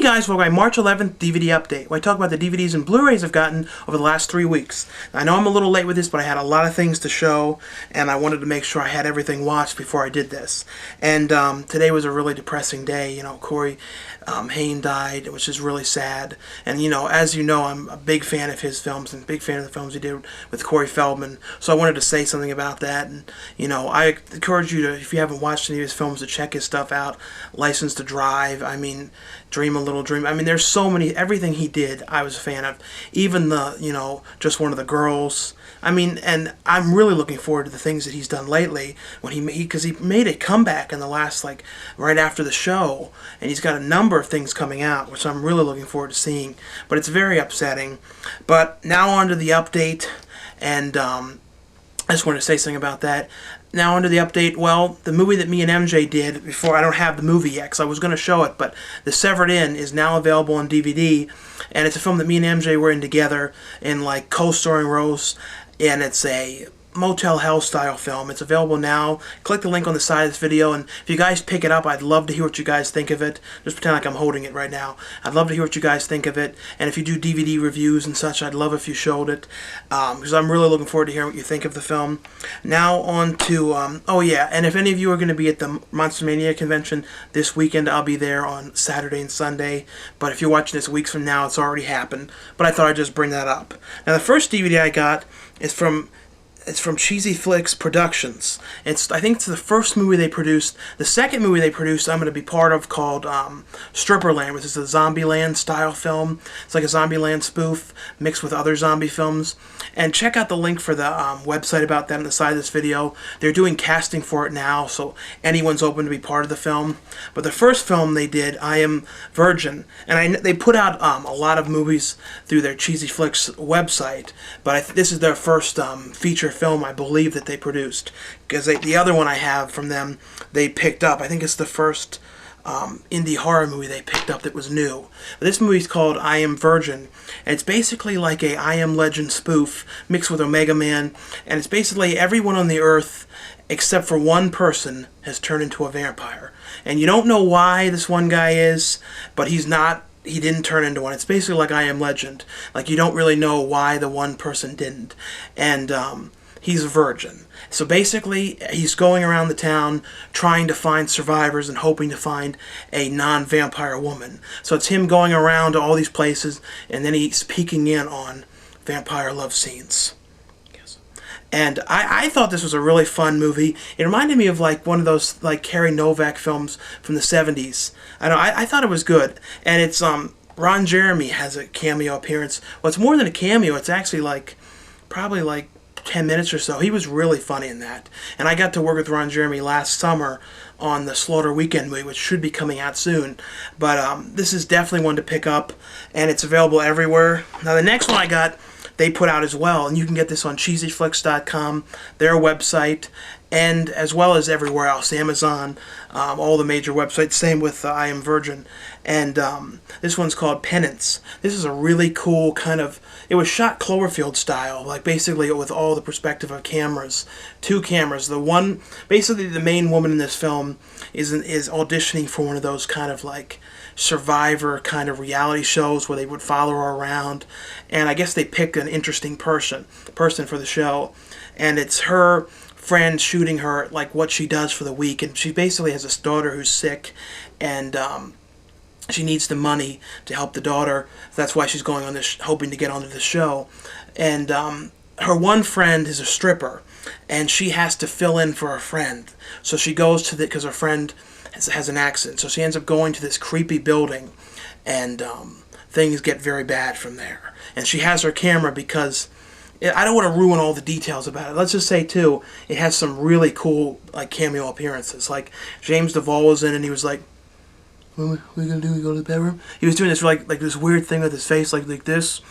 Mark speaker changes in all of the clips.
Speaker 1: guys for my March 11th DVD update, where I talk about the DVDs and Blu-rays I've gotten over the last 3 weeks. I know I'm a little late with this, but I had a lot of things to show, and I wanted to make sure I had everything watched before I did this. And today was a really depressing day. You know, Corey Haim died, which is really sad. And, you know, as you know, I'm a big fan of his films and a big fan of the films he did with Corey Feldman. So I wanted to say something about that. And, you know, I encourage you to, if you haven't watched any of his films, to check his stuff out. License to Drive, I mean, Dream a Little Dream. I mean, there's so many, everything he did I was a fan of. Even the, you know, Just One of the Girls. I mean, and I'm really looking forward to the things that he's done lately, when because he made a comeback in the last, like, right after the show, and he's got a number of things coming out, which I'm really looking forward to seeing, but it's very upsetting. But now on to the update, and I just wanted to say something about that. Now onto the update. Well, the movie that me and MJ did before, I don't have the movie yet because I was going to show it, but The Severed Inn is now available on DVD, and it's a film that me and MJ were in together in, like, co-starring roles, and it's a Motel Hell style film. It's available now. Click the link on the side of this video, and if you guys pick it up, I'd love to hear what you guys think of it. Just pretend like I'm holding it right now. I'd love to hear what you guys think of it, and if you do DVD reviews and such, I'd love if you showed it, because I'm really looking forward to hearing what you think of the film. Now on to, oh yeah, and if any of you are going to be at the Monster Mania convention this weekend, I'll be there on Saturday and Sunday, but if you're watching this weeks from now, it's already happened, but I thought I'd just bring that up. Now the first DVD I got is from Cheesy Flicks Productions. I think it's the first movie they produced. The second movie they produced I'm going to be part of, called Stripperland, which is a Zombieland style film. It's like a Zombieland spoof mixed with other zombie films. And check out the link for the website about that on the side of this video. They're doing casting for it now, so anyone's open to be part of the film. But the first film they did, I Am Virgin, and they put out a lot of movies through their Cheesy Flicks website, but this is their first feature film, I believe, that they produced, because the other one I have from them they picked up. I think it's the first indie horror movie they picked up that was new. But this movie's called I Am Virgin, and it's basically like a I Am Legend spoof mixed with Omega Man, and it's basically everyone on the earth except for one person has turned into a vampire, and you don't know why this one guy is, but he didn't turn into one. It's basically like I Am Legend. Like, you don't really know why the one person didn't. And he's a virgin. So basically, he's going around the town trying to find survivors and hoping to find a non-vampire woman. So it's him going around to all these places, and then he's peeking in on vampire love scenes. And I thought this was a really fun movie. It reminded me of, like, one of those, like, Carrie Novak films from the 70s. I thought it was good. And it's Ron Jeremy has a cameo appearance. Well, it's more than a cameo. It's actually, like, probably like 10 minutes or so. He was really funny in that. And I got to work with Ron Jeremy last summer on the Slaughter Weekend movie, which should be coming out soon. But this is definitely one to pick up, and it's available everywhere. Now the next one I got, they put out as well, and you can get this on cheesyflix.com, their website, and as well as everywhere else, Amazon, all the major websites. Same with I Am Virgin. And this one's called Penance. This is a really cool kind of, it was shot Cloverfield style, like basically with all the perspective of cameras. 2 cameras. The one, basically the main woman in this film is auditioning for one of those kind of like Survivor kind of reality shows where they would follow her around, and I guess they picked an interesting person for the show, and it's her friend shooting her, like, what she does for the week, and she basically has this daughter who's sick, and she needs the money to help the daughter. That's why she's going on this, hoping to get onto the show. And her one friend is a stripper, and she has to fill in for her friend. So she goes to because her friend has an accident. So she ends up going to this creepy building, and things get very bad from there. And she has her camera because, I don't want to ruin all the details about it. Let's just say, too, it has some really cool, like, cameo appearances. Like, James Duval was in, and he was like, what are we going to do? We go to the bedroom? He was doing this, like this weird thing with his face, like this.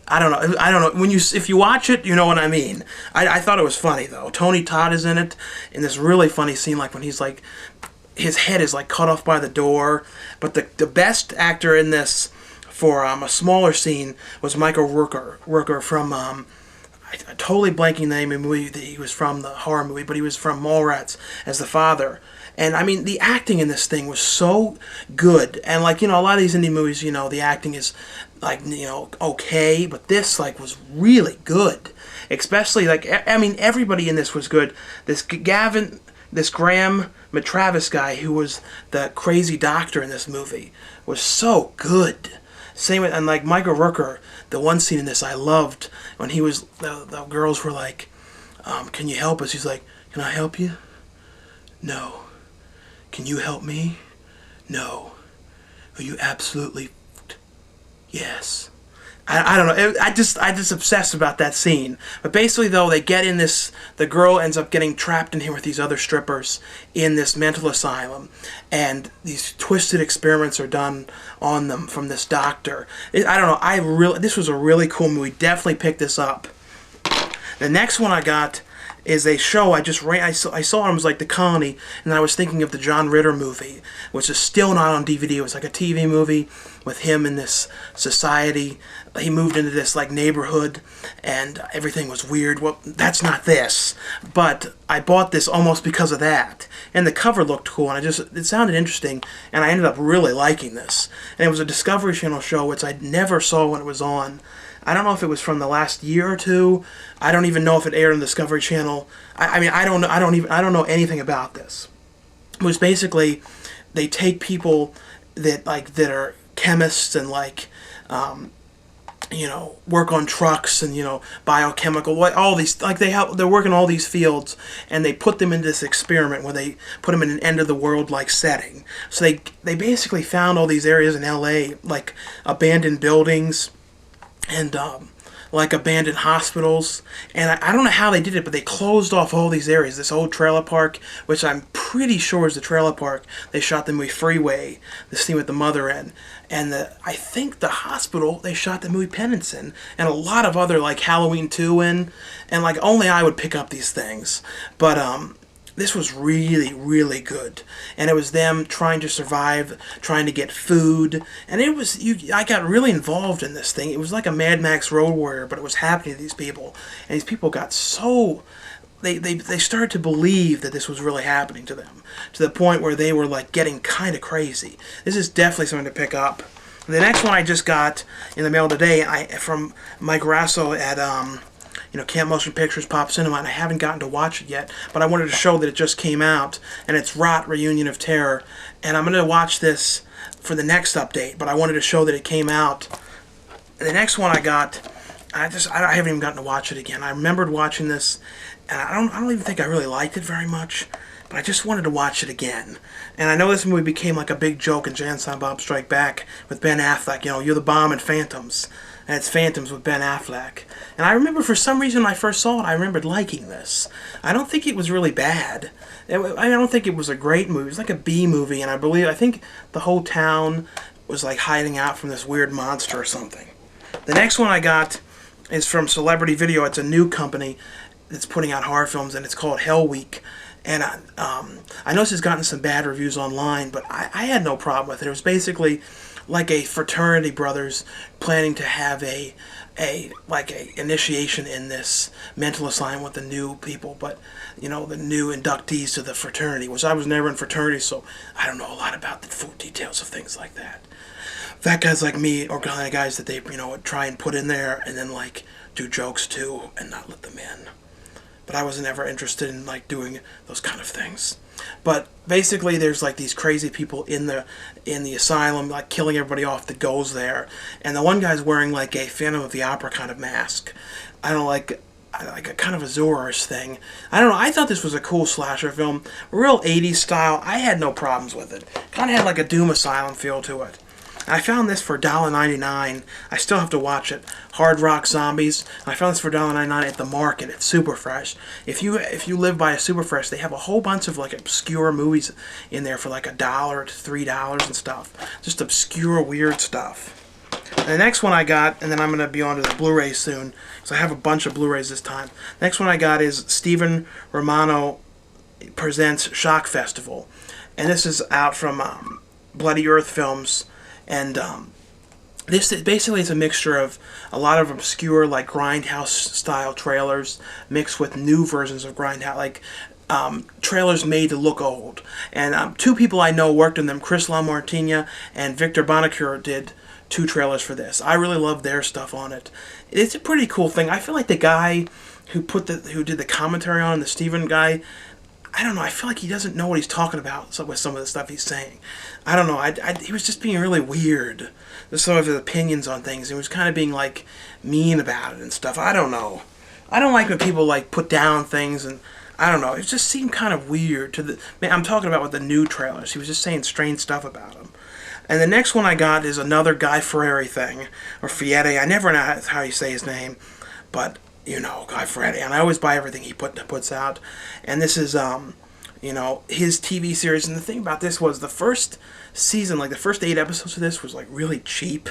Speaker 1: I don't know. If you watch it, you know what I mean. I thought it was funny, though. Tony Todd is in it, in this really funny scene, like when he's, like, his head is, like, cut off by the door. But the best actor in this for a smaller scene was Michael Rooker from, I'm totally blanking the name of the movie that he was from, the horror movie, but he was from Mallrats as the father. And I mean, the acting in this thing was so good. And like, you know, a lot of these indie movies, you know, the acting is like, you know, okay, but this like was really good. Especially like, I mean, everybody in this was good. This Graham McTavish guy, who was the crazy doctor in this movie, was so good. Same with, and like Michael Rooker, the one scene in this I loved when he was, the girls were like, can you help us? He's like, can I help you? No. Can you help me? No. Are you absolutely yes. I don't know. I just obsessed about that scene. But basically, though, they get in this. The girl ends up getting trapped in here with these other strippers in this mental asylum, and these twisted experiments are done on them from this doctor. I don't know. This was a really cool movie. Definitely pick this up. The next one I got is a show I saw it was like The Colony, and I was thinking of the John Ritter movie, which is still not on DVD. It was like a TV movie with him in this society. He moved into this like neighborhood, and everything was weird. Well, that's not this, but I bought this almost because of that. And the cover looked cool, and it sounded interesting, and I ended up really liking this. And it was a Discovery Channel show, which I never saw when it was on. I don't know if it was from the last year or two. I don't even know if it aired on Discovery Channel. I mean, I don't know anything about this. It was basically, they take people that are chemists and you know, work on trucks and, you know, biochemical, all these, they're working all these fields, and they put them into this experiment where they put them in an end of the world like setting. So they basically found all these areas in LA, like abandoned buildings and like abandoned hospitals, and I don't know how they did it, but they closed off all these areas. This old trailer park, which I'm pretty sure is the trailer park they shot the movie Freeway, the scene with the mother in, and I think the hospital they shot the movie Penance in, and a lot of other like Halloween 2 in, and like only I would pick up these things, but this was really, really good. And it was them trying to survive, trying to get food. And it was, I got really involved in this thing. It was like a Mad Max Road Warrior, but it was happening to these people. And these people got so, they started to believe that this was really happening to them. To the point where they were like getting kind of crazy. This is definitely something to pick up. The next one I just got in the mail today, from Mike Rasso at, you know, Camp Motion Pictures Pop Cinema, and I haven't gotten to watch it yet, but I wanted to show that it just came out, and it's Rot Reunion of Terror, and I'm going to watch this for the next update, but I wanted to show that it came out. And the next one I got, I haven't even gotten to watch it again. I remembered watching this, and I don't even think I really liked it very much, but I just wanted to watch it again. And I know this movie became like a big joke in Jay and Silent Bob Strike Back with Ben Affleck, you know, you're the bomb in Phantoms. And it's Phantoms with Ben Affleck. And I remember for some reason when I first saw it, I remembered liking this. I don't think it was really bad. I don't think it was a great movie. It was like a B movie, and I think the whole town was like hiding out from this weird monster or something. The next one I got is from Celebrity Video. It's a new company that's putting out horror films, and it's called Hell Week. And I know this has gotten some bad reviews online, but I had no problem with it. It was basically like a fraternity brothers planning to have a initiation in this mental asylum with the new people, but you know, the new inductees to the fraternity, which I was never in fraternity, so I don't know a lot about the full details of things like that. Fat guys like me, or kind of guys that they, you know, would try and put in there and then like do jokes too and not let them in. But I wasn't ever interested in like doing those kind of things. But basically there's like these crazy people in the asylum, like killing everybody off that goes there. And the one guy's wearing like a Phantom of the Opera kind of mask. I don't like a kind of a Zorro thing. I don't know, I thought this was a cool slasher film. Real 80s style. I had no problems with it. Kind of had like a Doom Asylum feel to it. I found this for $1.99. I still have to watch it. Hard Rock Zombies. I found this for $1.99 at the market. It's Super Fresh. If you live by a Super Fresh, they have a whole bunch of like obscure movies in there for like $1 to $3 and stuff. Just obscure, weird stuff. And the next one I got, and then I'm going to be on to the Blu-rays soon, because I have a bunch of Blu-rays this time. Next one I got is Stephen Romano Presents Shock Festival. And this is out from Bloody Earth Films. And this basically is a mixture of a lot of obscure like Grindhouse style trailers mixed with new versions of Grindhouse, like trailers made to look old. And 2 people I know worked on them. Chris LaMartina and Victor Bonacore did 2 trailers for this. I really love their stuff on it. It's a pretty cool thing. I feel like the guy who did the commentary on the Steven guy, I don't know. I feel like he doesn't know what he's talking about with some of the stuff he's saying. I don't know. He was just being really weird with some of his opinions on things. He was kind of being like mean about it and stuff. I don't know. I don't like when people like put down things, and I don't know. It just seemed kind of weird to the. Man, I'm talking about with the new trailers. He was just saying strange stuff about him. And the next one I got is another Guy Fieri thing, or Fieri. I never know how you say his name, but you know, Guy Fieri. And I always buy everything he puts out. And this is, you know, his TV series. And the thing about this was the first season, like the first 8 episodes of this was like really cheap.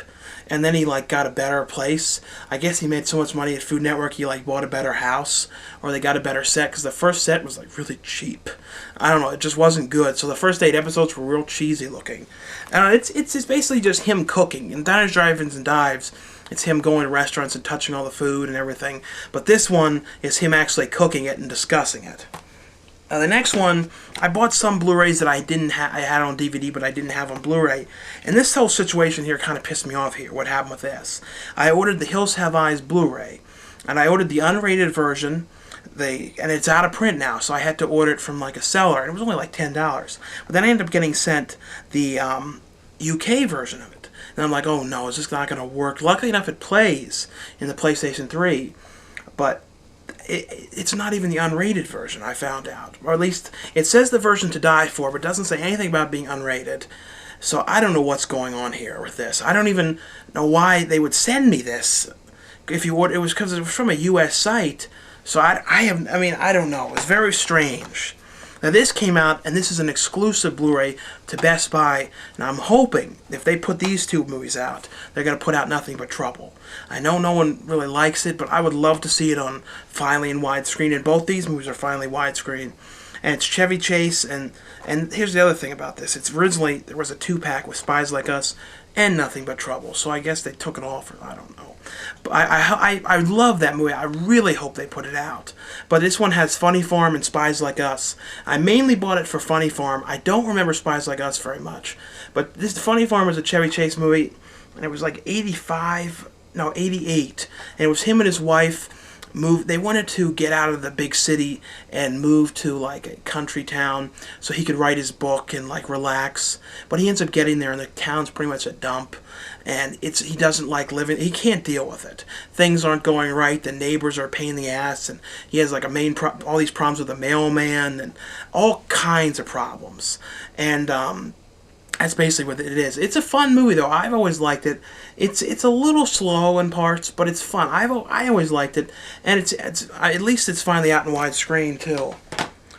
Speaker 1: And then he like got a better place. I guess he made so much money at Food Network he like bought a better house, or they got a better set, because the first set was like really cheap. I don't know, it just wasn't good. So the first 8 episodes were real cheesy looking. And it's basically just him cooking. In Diners, Drive-Ins, and Dives, it's him going to restaurants and touching all the food and everything. But this one is him actually cooking it and discussing it. The next one, I bought some Blu-rays that I had on DVD, but I didn't have on Blu-ray. And this whole situation here kind of pissed me off here, what happened with this. I ordered the Hills Have Eyes Blu-ray, and I ordered the unrated version, and it's out of print now, so I had to order it from like a seller, and it was only like $10. But then I ended up getting sent the UK version of it. And I'm like, oh no, is this not going to work? Luckily enough, it plays in the PlayStation 3, but it's not even the unrated version, I found out. Or at least, it says the version to die for, but doesn't say anything about being unrated. So I don't know what's going on here with this. I don't even know why they would send me this. If you order, it was because it was from a U.S. site. So I don't know. It was very strange. Now this came out, and this is an exclusive Blu-ray to Best Buy. Now I'm hoping, if they put these 2 movies out, they're going to put out Nothing But Trouble. I know no one really likes it, but I would love to see it on finally in widescreen, and both these movies are finally widescreen. And it's Chevy Chase, and here's the other thing about this. It's originally, there was a 2-pack with Spies Like Us and Nothing But Trouble, so I guess they took it off, or I don't know. But I love that movie. I really hope they put it out. But this one has Funny Farm and Spies Like Us. I mainly bought it for Funny Farm. I don't remember Spies Like Us very much. But this Funny Farm was a Chevy Chase movie, and it was like 88. And it was him and his wife moved. They wanted to get out of the big city and move to like a country town so he could write his book and like relax. But he ends up getting there, and the town's pretty much a dump. And he doesn't like living. He can't deal with it. Things aren't going right. The neighbors are a pain in the ass, and he has like all these problems with the mailman and all kinds of problems. And that's basically what it is. It's a fun movie though. I've always liked it. It's a little slow in parts, but it's fun. I always liked it, and it's at least it's finally out in widescreen too.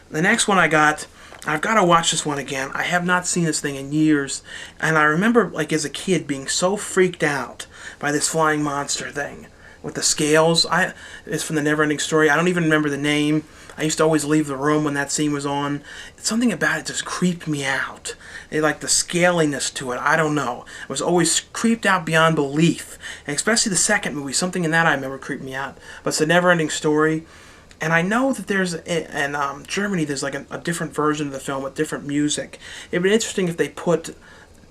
Speaker 1: The next one I got. I've got to watch this one again. I have not seen this thing in years, and I remember, like, as a kid being so freaked out by this flying monster thing with the scales. It's from the Neverending Story. I don't even remember the name. I used to always leave the room when that scene was on. Something about it just creeped me out. Like the scaliness to it, I don't know. I was always creeped out beyond belief, and especially the second movie. Something in that I remember creeped me out. But it's a Neverending Story. And I know that there's, in Germany, there's like a different version of the film with different music. It'd be interesting if they put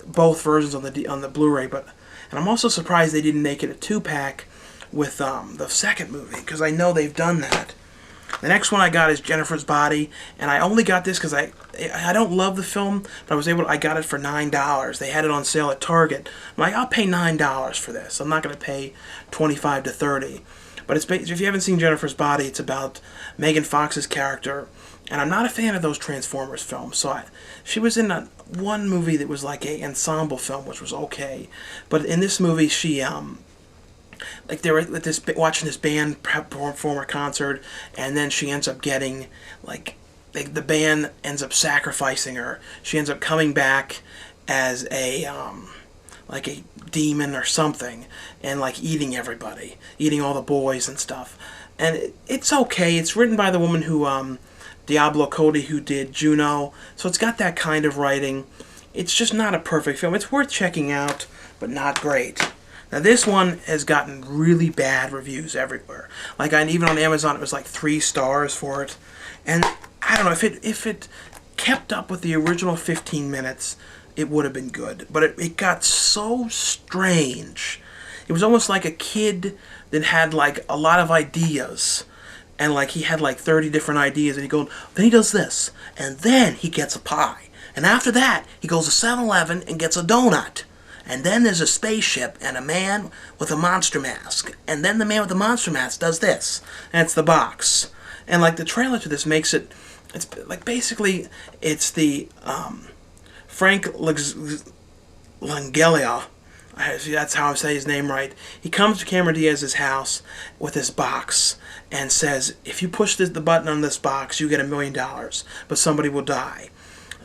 Speaker 1: both versions on the Blu-ray, and I'm also surprised they didn't make it a 2-pack with the second movie, because I know they've done that. The next one I got is Jennifer's Body, and I only got this because I don't love the film, but I got it for $9. They had it on sale at Target. I'm like, I'll pay $9 for this. I'm not going to pay $25 to $30. But if you haven't seen Jennifer's Body, it's about Megan Fox's character. And I'm not a fan of those Transformers films. So she was in one movie that was like an ensemble film, which was okay. But in this movie, she like they were watching this band perform a concert, and then she ends up getting the band ends up sacrificing her. She ends up coming back as a demon or something, and like eating everybody, eating all the boys and stuff. And it's okay. It's written by the woman who Diablo Cody, who did Juno, so it's got that kind of writing. It's just not a perfect film. It's worth checking out, but not great. Now this one has gotten really bad reviews everywhere. Like even on Amazon, it was like 3 stars for it. And I don't know, if it kept up with the original 15 minutes, it would have been good. But it got so strange. It was almost like a kid that had like a lot of ideas, and like he had like 30 different ideas, and then he does this, and then he gets a pie, and after that he goes to 7-Eleven and gets a donut, and then there's a spaceship and a man with a monster mask, and then the man with the monster mask does this, and it's the box. And like the trailer to this makes it, it's like basically it's the Frank Langella. That's how I say his name right. He comes to Cameron Diaz's house with his box and says, if you push the button on this box, you get $1 million, but somebody will die.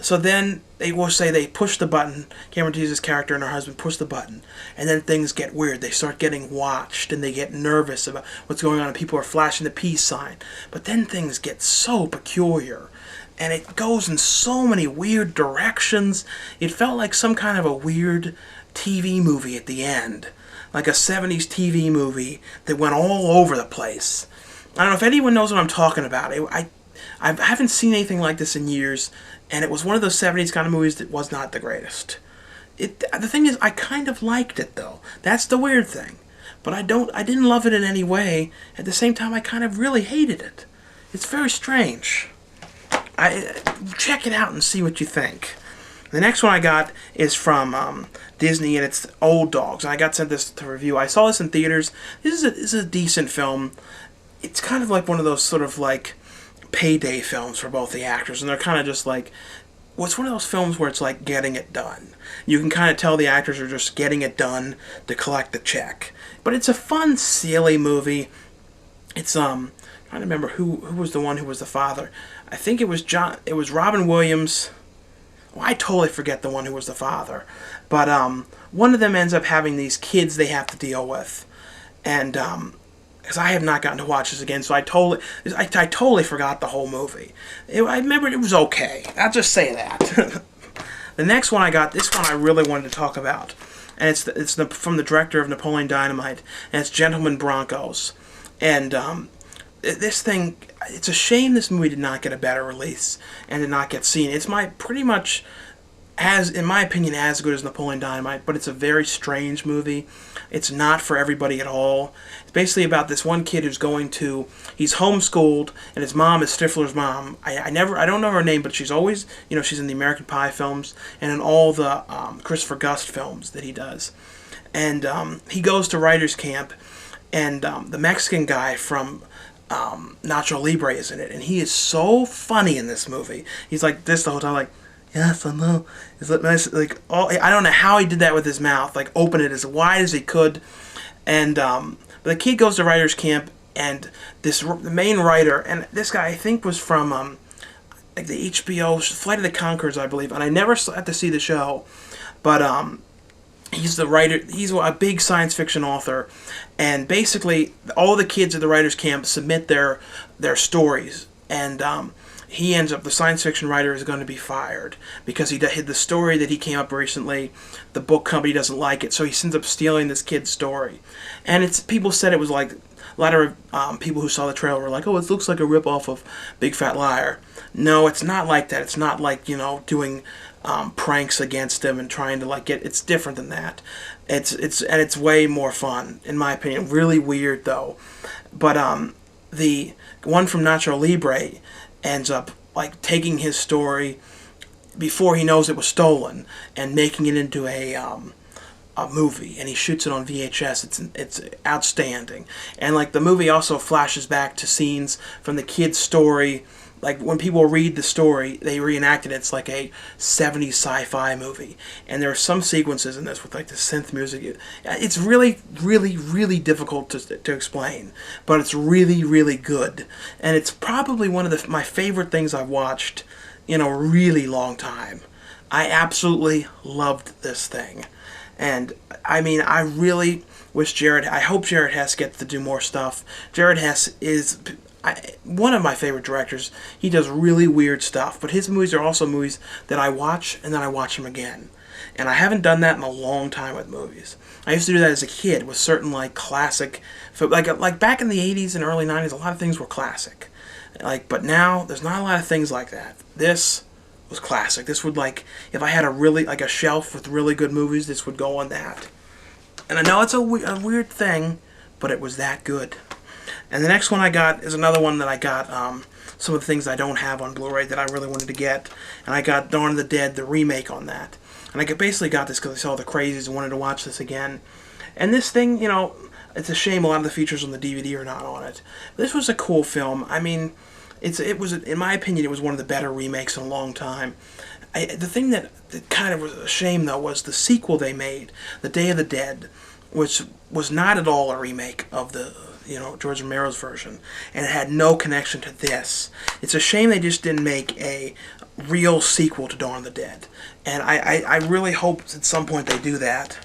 Speaker 1: So then they will say they push the button, Cameron Diaz's character and her husband push the button, and then things get weird. They start getting watched, and they get nervous about what's going on, and people are flashing the peace sign. But then things get so peculiar, and it goes in so many weird directions. It felt like some kind of a weird TV movie at the end, like a 70s TV movie that went all over the place. I don't know if anyone knows what I'm talking about. I haven't seen anything like this in years, and it was one of those 70s kind of movies that was not the greatest. The thing is, I kind of liked it though. That's the weird thing. But I didn't love it in any way. At the same time, I kind of really hated it. It's very strange. Check it out and see what you think. The next one I got is from Disney, and it's Old Dogs. And I got sent this to review. I saw this in theaters. This is a decent film. It's kind of like one of those sort of like payday films for both the actors, and they're kind of just like, well, it's one of those films where it's like getting it done. You can kind of tell the actors are just getting it done to collect the check. But it's a fun, silly movie. It's trying to remember who was the one who was the father. I think it was Robin Williams. Well, I totally forget the one who was the father. But one of them ends up having these kids they have to deal with. And because I have not gotten to watch this again, so I totally forgot the whole movie. I remember it was okay. I'll just say that. The next one I got, this one I really wanted to talk about. And it's from the director of Napoleon Dynamite. And it's Gentlemen Broncos. And this thing, it's a shame this movie did not get a better release and did not get seen. It's pretty much, in my opinion, as good as Napoleon Dynamite, but it's a very strange movie. It's not for everybody at all. It's basically about this one kid he's homeschooled, and his mom is Stifler's mom. I don't know her name, but she's always, she's in the American Pie films and in all the Christopher Guest films that he does. And he goes to writer's camp, and the Mexican guy from Nacho Libre is in it, and he is so funny in this movie. He's like this the whole time, like, yes, I know. It's like nice, like I don't know how he did that with his mouth, like open it as wide as he could. And the kid goes to writer's camp, and the main writer, and this guy I think was from like the HBO Flight of the Conchords, I believe, and I never had to see the show, but he's the writer. He's a big science fiction author, and basically all the kids at the writers' camp submit their stories, and he ends up, the science fiction writer is going to be fired because he did the story that he came up recently. The book company doesn't like it, so he ends up stealing this kid's story, and people said it was like. A lot of people who saw the trailer were like, oh, it looks like a ripoff of Big Fat Liar. No, it's not like that. It's not like, doing pranks against him and trying to like it's different than that. It's way more fun, in my opinion. Really weird, though. But the one from Nacho Libre ends up like taking his story before he knows it was stolen and making it into a movie, and he shoots it on VHS. It's outstanding, and like the movie also flashes back to scenes from the kid's story. Like when people read the story, they reenact it. It's like a 70s sci-fi movie, and there are some sequences in this with like the synth music. It's really, really, really difficult to explain, but it's really, really good, and it's probably one of my favorite things I've watched in a really long time. I absolutely loved this thing. And, I mean, I really wish I hope Jared Hess gets to do more stuff. Jared Hess is one of my favorite directors. He does really weird stuff, but his movies are also movies that I watch, and then I watch them again. And I haven't done that in a long time with movies. I used to do that as a kid with certain, like, classic, like back in the 80s and early 90s, a lot of things were classic. Like, but now there's not a lot of things like that. This was classic. This would, like, if I had a really, like, a shelf with really good movies, this would go on that. And I know it's a weird thing, but it was that good. And the next one I got is another one that I got, some of the things I don't have on Blu-ray that I really wanted to get. And I got Dawn of the Dead, the remake on that. And I basically got this because I saw the crazies and wanted to watch this again. And this thing, you know, it's a shame a lot of the features on the DVD are not on it. This was a cool film. I mean, it was, in my opinion, it was one of the better remakes in a long time. The thing that kind of was a shame, though, was the sequel they made, The Day of the Dead, which was not at all a remake of the, you know, George Romero's version, and it had no connection to this. It's a shame they just didn't make a real sequel to Dawn of the Dead, and I really hope at some point they do that.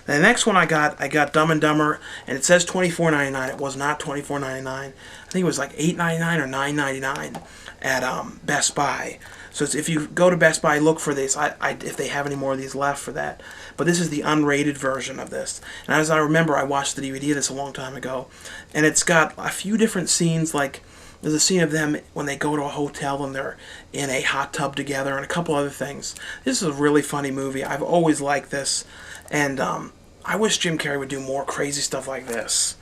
Speaker 1: The next one I got Dumb and Dumber, and it says $24.99. It was not $24.99. I think it was like $8.99 or $9.99 at Best Buy. So if you go to Best Buy, look for this. If they have any more of these left for that. But this is the unrated version of this. And as I remember, I watched the DVD of this a long time ago, and it's got a few different scenes. Like there's a scene of them when they go to a hotel and they're in a hot tub together, and a couple other things. This is a really funny movie. I've always liked this, and I wish Jim Carrey would do more crazy stuff like this.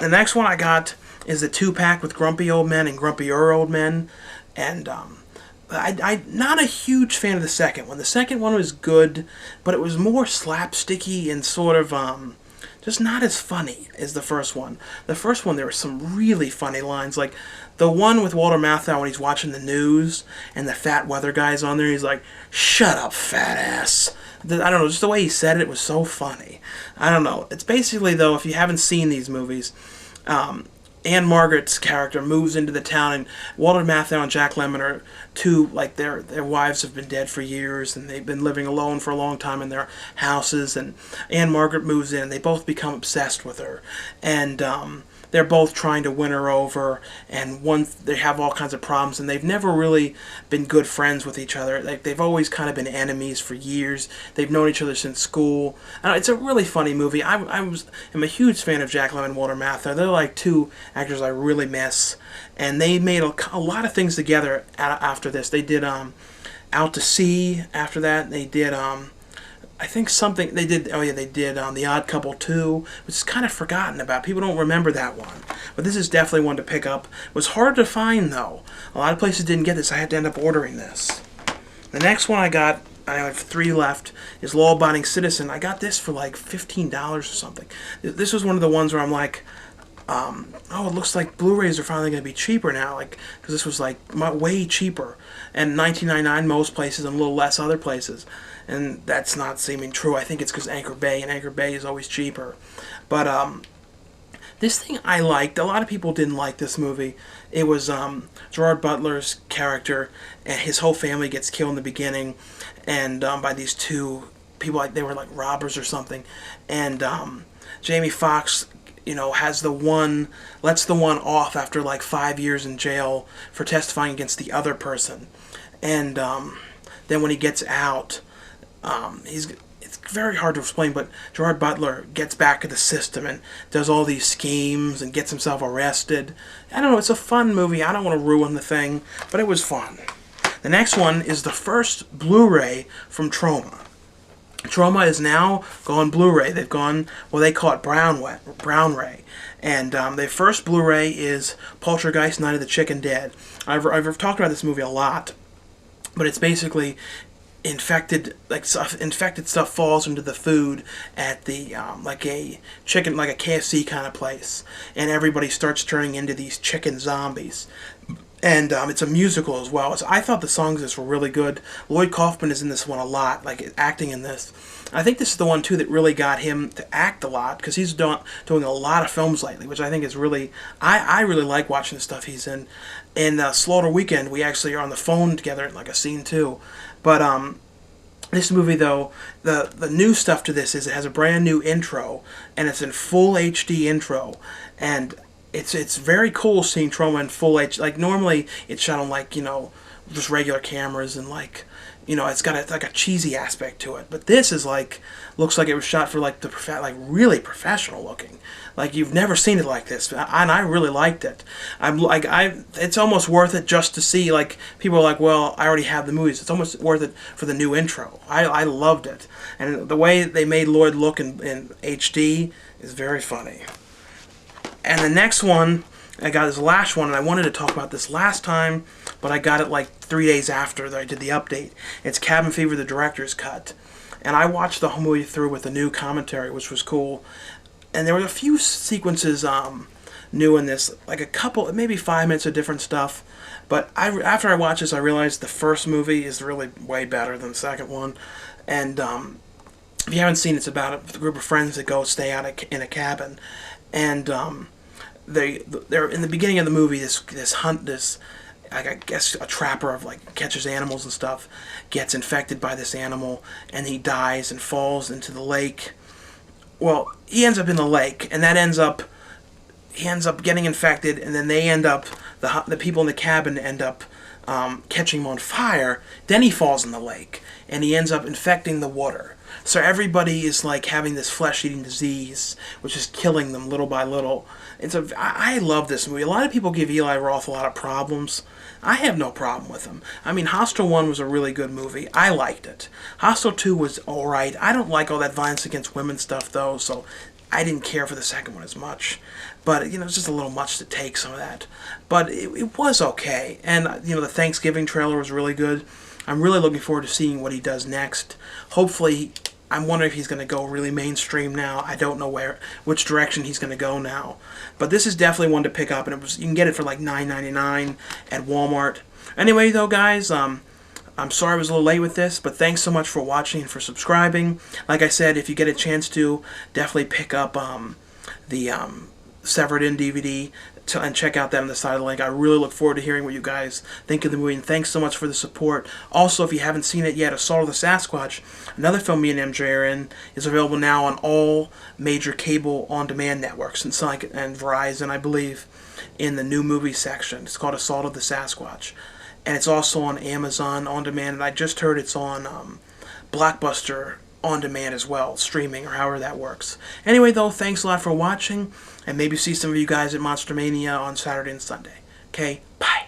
Speaker 1: The next one I got is the 2-pack with Grumpy Old Men and Grumpier Old Men, and I'm not a huge fan of the second one. The second one was good, but it was more slapsticky and sort of just not as funny as the first one. The first one, there were some really funny lines, like the one with Walter Matthau when he's watching the news and the fat weather guy's on there. He's like, "Shut up, fat ass." I don't know, just the way he said it was so funny. I don't know. It's basically, though, if you haven't seen these movies, Anne Margaret's character moves into the town, and Walter Matthau and Jack Lemmon are two, like, their wives have been dead for years, and they've been living alone for a long time in their houses, and Anne Margaret moves in, and they both become obsessed with her, and they're both trying to win her over, and they have all kinds of problems, and they've never really been good friends with each other. Like, they've always kind of been enemies for years. They've known each other since school. It's a really funny movie. I'm a huge fan of Jack Lemmon and Walter Matthau. They're like two actors I really miss, and they made a lot of things together after this. They did Out to Sea after that. They did I think something they did. Oh yeah, they did The Odd Couple 2, which is kind of forgotten about. People don't remember that one, but this is definitely one to pick up. It was hard to find though. A lot of places didn't get this. I had to end up ordering this. The next one I got, I have 3 left, is Law Abiding Citizen. I got this for like $15 or something. This was one of the ones where I'm like, oh, it looks like Blu-rays are finally going to be cheaper now, like, because this was like way cheaper, and $19.99 most places and a little less other places. And that's not seeming true. I think it's because Anchor Bay, and Anchor Bay is always cheaper. But this thing I liked. A lot of people didn't like this movie. It was Gerard Butler's character, and his whole family gets killed in the beginning, and by these two people, like they were like robbers or something. And Jamie Foxx, you know, lets the one off after like 5 years in jail for testifying against the other person. And then when he gets out, it's very hard to explain, but Gerard Butler gets back to the system and does all these schemes and gets himself arrested. I don't know, it's a fun movie. I don't want to ruin the thing, but it was fun. The next one is the first Blu-ray from Troma. Troma is now gone Blu-ray. They've gone, well, they call it Brown-ray. And their first Blu-ray is Poltergeist: Night of the Chicken Dead. I've talked about this movie a lot, but it's basically infected stuff falls into the food at the like a KFC kind of place, and everybody starts turning into these chicken zombies. And it's a musical as well. So I thought the songs in this were really good. Lloyd Kaufman is in this one a lot, like acting in this. I think this is the one too that really got him to act a lot, because he's doing a lot of films lately, which I think is really, I really like watching the stuff he's in. In Slaughter Weekend, we actually are on the phone together in like a scene too. But this movie, though, the new stuff to this is it has a brand new intro, and it's in full HD intro, and it's very cool seeing Troma in full HD. Like normally it's shot on, like, you know, just regular cameras, and like You know, it's got like a cheesy aspect to it. But this is like, looks like it was shot for like like really professional looking. Like you've never seen it like this, and I really liked it. It's almost worth it just to see. Like people are like, well, I already have the movies. It's almost worth it for the new intro. I loved it, and the way they made Lloyd look in HD is very funny. And the next one, I got this last one, and I wanted to talk about this last time, but I got it like 3 days after I did the update. It's Cabin Fever, the director's cut. And I watched the whole movie through with the new commentary, which was cool. And there were a few sequences new in this, like a couple, maybe 5 minutes of different stuff. But after I watched this, I realized the first movie is really way better than the second one. And if you haven't seen it, it's about a group of friends that go stay out in a cabin. And they're in the beginning of the movie, this I guess a trapper of like catches animals and stuff gets infected by this animal, and he dies and falls into the lake. Well, he ends up in the lake, and he ends up getting infected, and then the people in the cabin end up catching him on fire. Then he falls in the lake, and he ends up infecting the water. So everybody is like having this flesh-eating disease, which is killing them little by little. I love this movie. A lot of people give Eli Roth a lot of problems. I have no problem with him. I mean, Hostel 1 was a really good movie. I liked it. Hostel 2 was alright. I don't like all that violence against women stuff, though, so I didn't care for the second one as much. But, you know, it's just a little much to take, some of that. But it was okay. And, you know, the Thanksgiving trailer was really good. I'm really looking forward to seeing what he does next. Hopefully, I'm wondering if he's going to go really mainstream now. I don't know which direction he's going to go now. But this is definitely one to pick up, and you can get it for like $9.99 at Walmart. Anyway, though, guys, I'm sorry I was a little late with this, but thanks so much for watching and for subscribing. Like I said, if you get a chance to, definitely pick up the Severed In DVD and check out that on the side of the link. I really look forward to hearing what you guys think of the movie, and thanks so much for the support. Also, if you haven't seen it yet, Assault of the Sasquatch, another film me and MJ are in, is available now on all major cable on-demand networks, and Verizon, I believe, in the new movie section. It's called Assault of the Sasquatch, and it's also on Amazon on demand, and I just heard it's on Blockbuster on demand as well, streaming, or however that works. Anyway, though, thanks a lot for watching, and maybe see some of you guys at Monster Mania on Saturday and Sunday. Okay, bye.